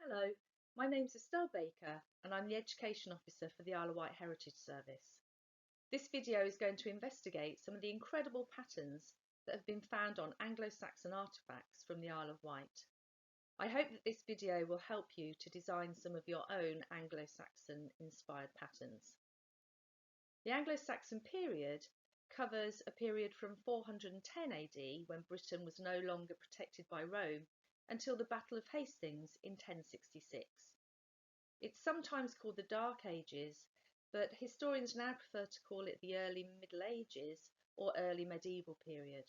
Hello, my name's Estelle Baker and I'm the Education Officer for the Isle of Wight Heritage Service. This video is going to investigate some of the incredible patterns that have been found on Anglo-Saxon artefacts from the Isle of Wight. I hope that this video will help you to design some of your own Anglo-Saxon inspired patterns. The Anglo-Saxon period covers a period from 410 AD, when Britain was no longer protected by Rome, until the Battle of Hastings in 1066. It's sometimes called the Dark Ages, but historians now prefer to call it the early Middle Ages or early medieval period.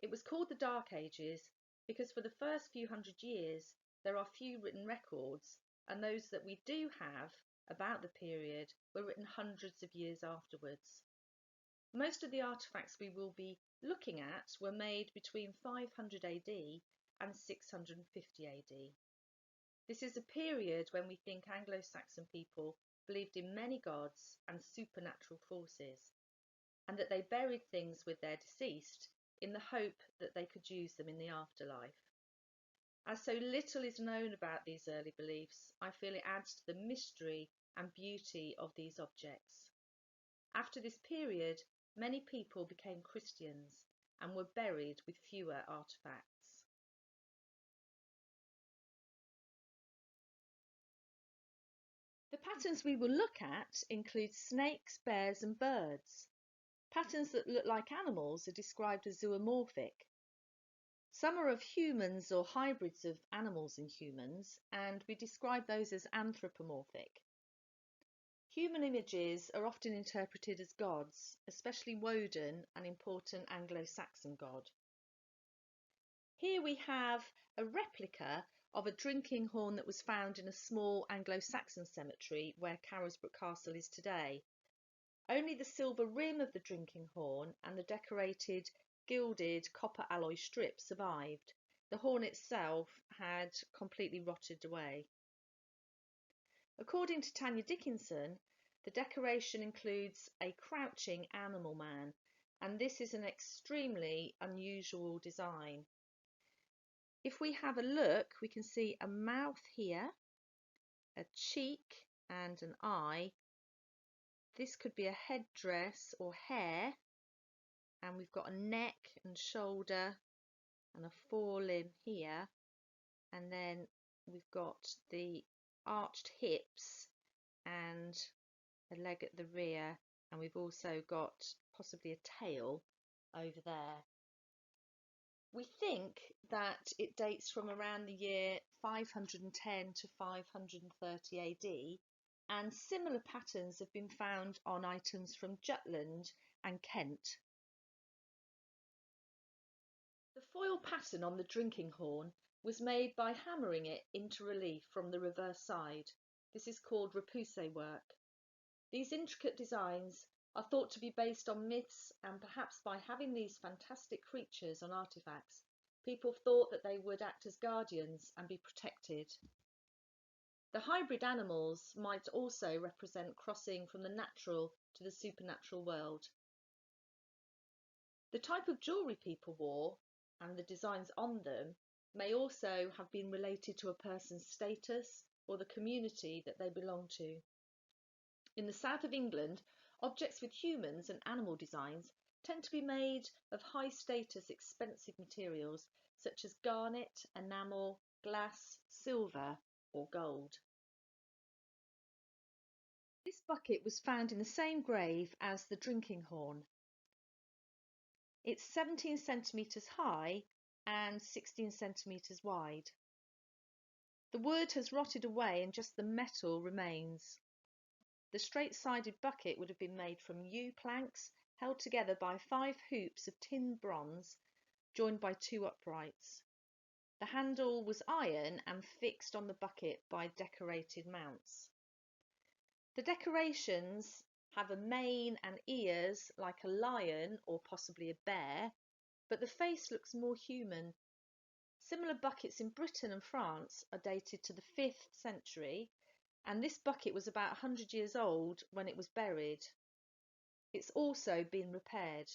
It was called the Dark Ages because for the first few hundred years there are few written records, and those that we do have about the period were written hundreds of years afterwards. Most of the artefacts we will be looking at were made between 500 AD and 650 AD. This is a period when we think Anglo-Saxon people believed in many gods and supernatural forces, and that they buried things with their deceased in the hope that they could use them in the afterlife. As so little is known about these early beliefs, I feel it adds to the mystery and beauty of these objects. After this period, many people became Christians and were buried with fewer artefacts. The patterns we will look at include snakes, bears and birds. Patterns that look like animals are described as zoomorphic. Some are of humans or hybrids of animals and humans, and we describe those as anthropomorphic. Human images are often interpreted as gods, especially Woden, an important Anglo-Saxon god. Here we have a replica of a drinking horn that was found in a small Anglo-Saxon cemetery where Carisbrooke Castle is today. Only the silver rim of the drinking horn and the decorated gilded copper alloy strip survived. The horn itself had completely rotted away. According to Tanya Dickinson, the decoration includes a crouching animal man, and this is an extremely unusual design. If we have a look, we can see a mouth here, a cheek and an eye. This could be a headdress or hair, and we've got a neck and shoulder and a forelimb here, and then we've got the arched hips and a leg at the rear, and we've also got possibly a tail over there. We think that it dates from around the year 510 to 530 AD, and similar patterns have been found on items from Jutland and Kent. The foil pattern on the drinking horn was made by hammering it into relief from the reverse side. This is called repoussé work. These intricate designs are thought to be based on myths, and perhaps by having these fantastic creatures on artefacts, people thought that they would act as guardians and be protected. The hybrid animals might also represent crossing from the natural to the supernatural world. The type of jewellery people wore and the designs on them may also have been related to a person's status or the community that they belong to. In the south of England, objects with humans and animal designs tend to be made of high status, expensive materials such as garnet, enamel, glass, silver or gold. This bucket was found in the same grave as the drinking horn. It's 17 centimetres high and 16 centimetres wide. The wood has rotted away and just the metal remains. The straight-sided bucket would have been made from yew planks held together by 5 hoops of tinned bronze joined by 2 uprights. The handle was iron and fixed on the bucket by decorated mounts. The decorations have a mane and ears like a lion or possibly a bear, but the face looks more human. Similar buckets in Britain and France are dated to the 5th century, and this bucket was about 100 years old when it was buried. It's also been repaired,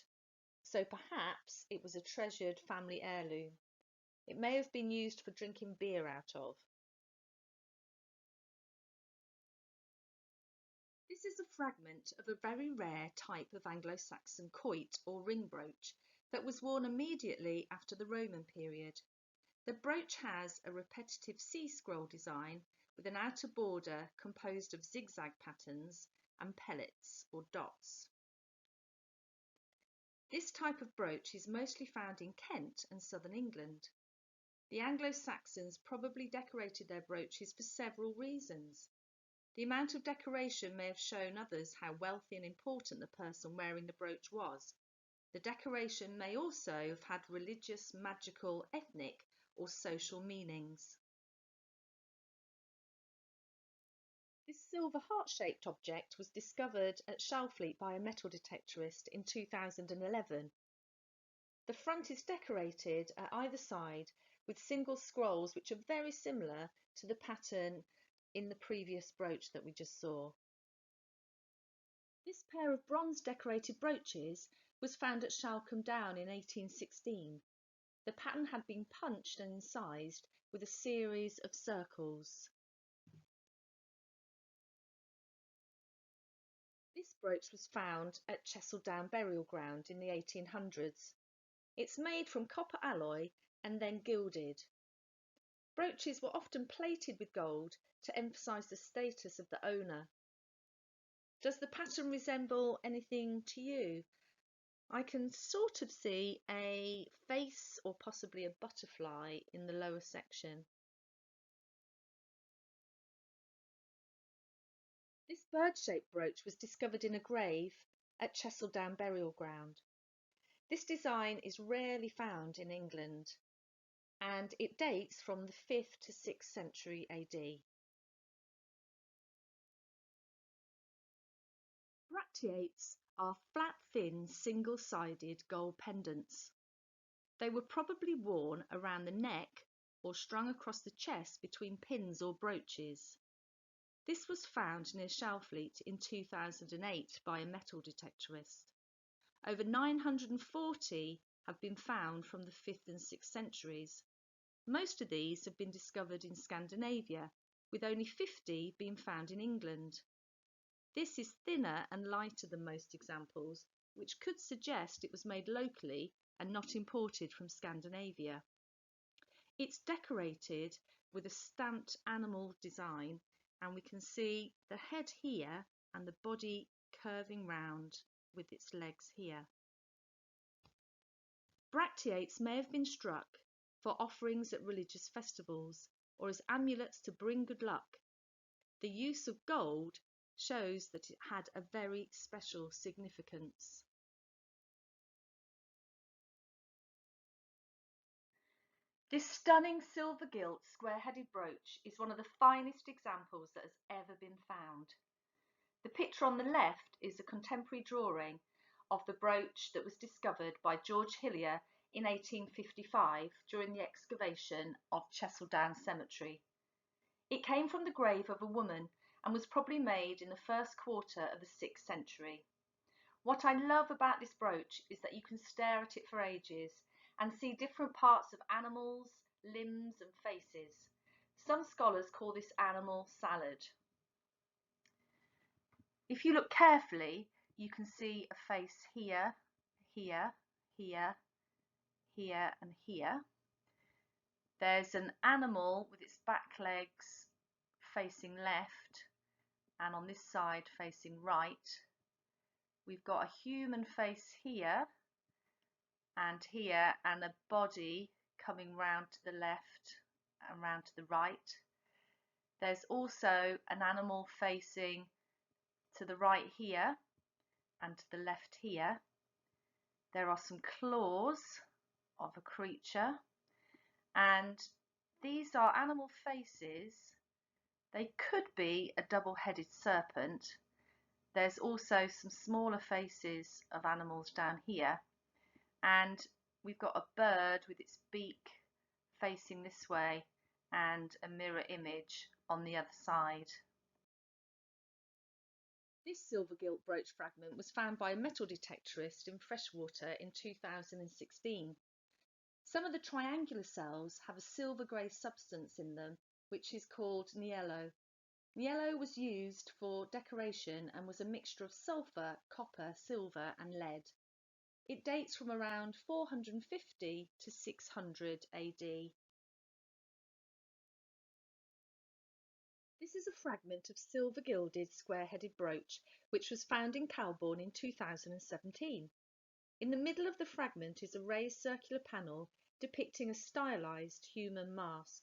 so perhaps it was a treasured family heirloom. It may have been used for drinking beer out of. fragment of a very rare type of Anglo-Saxon quoit or ring brooch that was worn immediately after the Roman period. The brooch has a repetitive C-scroll design with an outer border composed of zigzag patterns and pellets or dots. This type of brooch is mostly found in Kent and southern England. The Anglo-Saxons probably decorated their brooches for several reasons. The amount of decoration may have shown others how wealthy and important the person wearing the brooch was. The decoration may also have had religious, magical, ethnic, or social meanings. This silver heart-shaped object was discovered at Shalfleet by a metal detectorist in 2011. The front is decorated at either side with single scrolls which are very similar to the pattern in the previous brooch that we just saw. This pair of bronze decorated brooches was found at Shalcombe Down in 1816. The pattern had been punched and incised with a series of circles. This brooch was found at Chesildown Burial Ground in the 1800s. It's made from copper alloy and then gilded. Brooches were often plated with gold to emphasise the status of the owner. Does the pattern resemble anything to you? I can sort of see a face or possibly a butterfly in the lower section. This bird-shaped brooch was discovered in a grave at Chesildown Burial Ground. This design is rarely found in England and it dates from the 5th to 6th century AD. Bracteates are flat, thin, single-sided gold pendants. They were probably worn around the neck or strung across the chest between pins or brooches. This was found near Shalfleet in 2008 by a metal detectorist. Over 940 have been found from the 5th and 6th centuries. Most of these have been discovered in Scandinavia, with only 50 being found in England. This is thinner and lighter than most examples, which could suggest it was made locally and not imported from Scandinavia. It's decorated with a stamped animal design, and we can see the head here and the body curving round with its legs here. Bracteates may have been struck for offerings at religious festivals or as amulets to bring good luck. The use of gold shows that it had a very special significance. This stunning silver gilt square-headed brooch is one of the finest examples that has ever been found. The picture on the left is a contemporary drawing of the brooch that was discovered by George Hillier in 1855 during the excavation of Chesildown Cemetery. It came from the grave of a woman and was probably made in the first quarter of the 6th century. What I love about this brooch is that you can stare at it for ages and see different parts of animals, limbs and faces. Some scholars call this animal salad. If you look carefully, you can see a face here, here, here, here and here. There's an animal with its back legs facing left and on this side facing right. We've got a human face here and a body coming round to the left and round to the right. There's also an animal facing to the right here and to the left here. There are some claws of a creature, and these are animal faces. They could be a double-headed serpent. There's also some smaller faces of animals down here, and we've got a bird with its beak facing this way and a mirror image on the other side. This silver gilt brooch fragment was found by a metal detectorist in Freshwater in 2016. Some of the triangular cells have a silver grey substance in them, which is called niello. Yellow was used for decoration and was a mixture of sulphur, copper, silver and lead. It dates from around 450 to 600 AD. This is a fragment of silver gilded square-headed brooch which was found in Calbourne in 2017. In the middle of the fragment is a raised circular panel depicting a stylised human mask.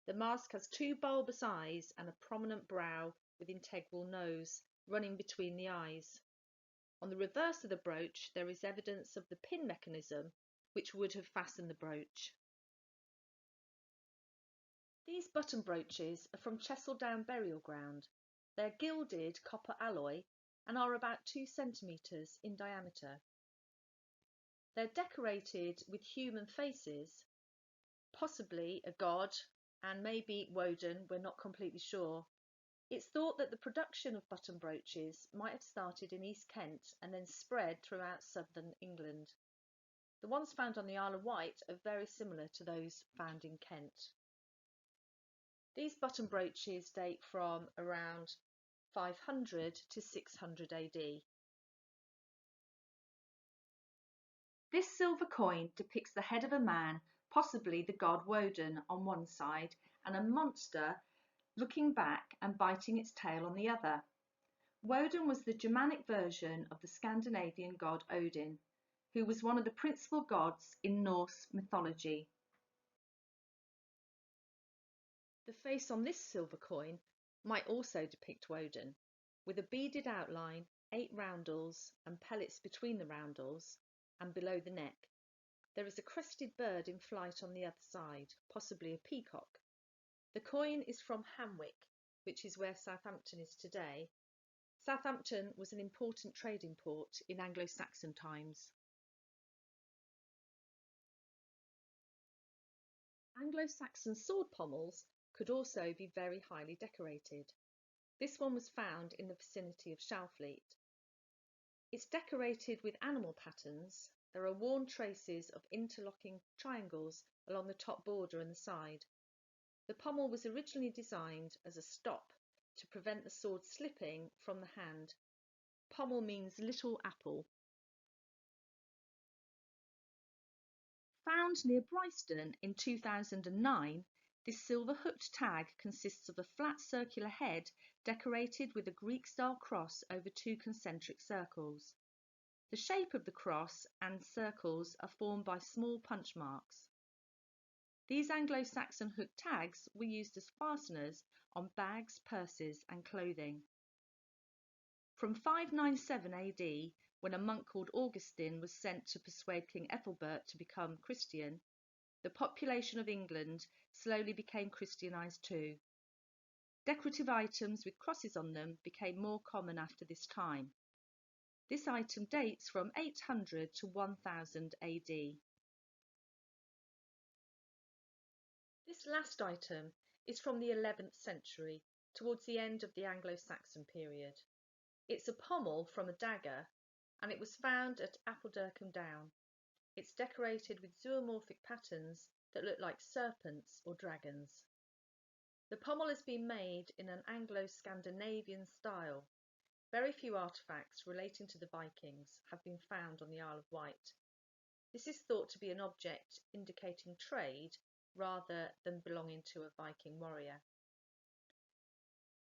The mask has two bulbous eyes and a prominent brow with integral nose running between the eyes. On the reverse of the brooch there is evidence of the pin mechanism which would have fastened the brooch. These button brooches are from Chesildown Burial Ground. They're gilded copper alloy and are about 2 centimetres in diameter. They're decorated with human faces, possibly a god and maybe Woden, we're not completely sure. It's thought that the production of button brooches might have started in East Kent and then spread throughout southern England. The ones found on the Isle of Wight are very similar to those found in Kent. These button brooches date from around 500 to 600 AD. This silver coin depicts the head of a man, possibly the god Woden, on one side and a monster looking back and biting its tail on the other. Woden was the Germanic version of the Scandinavian god Odin, who was one of the principal gods in Norse mythology. The face on this silver coin might also depict Woden, with a beaded outline, 8 roundels and pellets between the roundels and below the neck. There is a crested bird in flight on the other side, possibly a peacock. The coin is from Hamwick, which is where Southampton is today. Southampton was an important trading port in Anglo-Saxon times. Anglo-Saxon sword pommels could also be very highly decorated. This one was found in the vicinity of Shalfleet. It's decorated with animal patterns. There are worn traces of interlocking triangles along the top border and the side. The pommel was originally designed as a stop to prevent the sword slipping from the hand. Pommel means little apple. Found near Bryston in 2009, this silver hooked tag consists of a flat circular head decorated with a Greek-style cross over 2 concentric circles. The shape of the cross and circles are formed by small punch marks. These Anglo-Saxon hooked tags were used as fasteners on bags, purses and clothing. From 597 AD, when a monk called Augustine was sent to persuade King Ethelbert to become Christian, the population of England slowly became Christianised too. Decorative items with crosses on them became more common after this time. This item dates from 800 to 1000 AD. This last item is from the 11th century, towards the end of the Anglo-Saxon period. It's a pommel from a dagger and it was found at Appuldurcombe Down. It's decorated with zoomorphic patterns that look like serpents or dragons. The pommel has been made in an Anglo-Scandinavian style. Very few artefacts relating to the Vikings have been found on the Isle of Wight. This is thought to be an object indicating trade rather than belonging to a Viking warrior.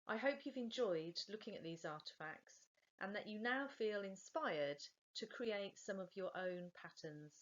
I hope you've enjoyed looking at these artefacts and that you now feel inspired to create some of your own patterns.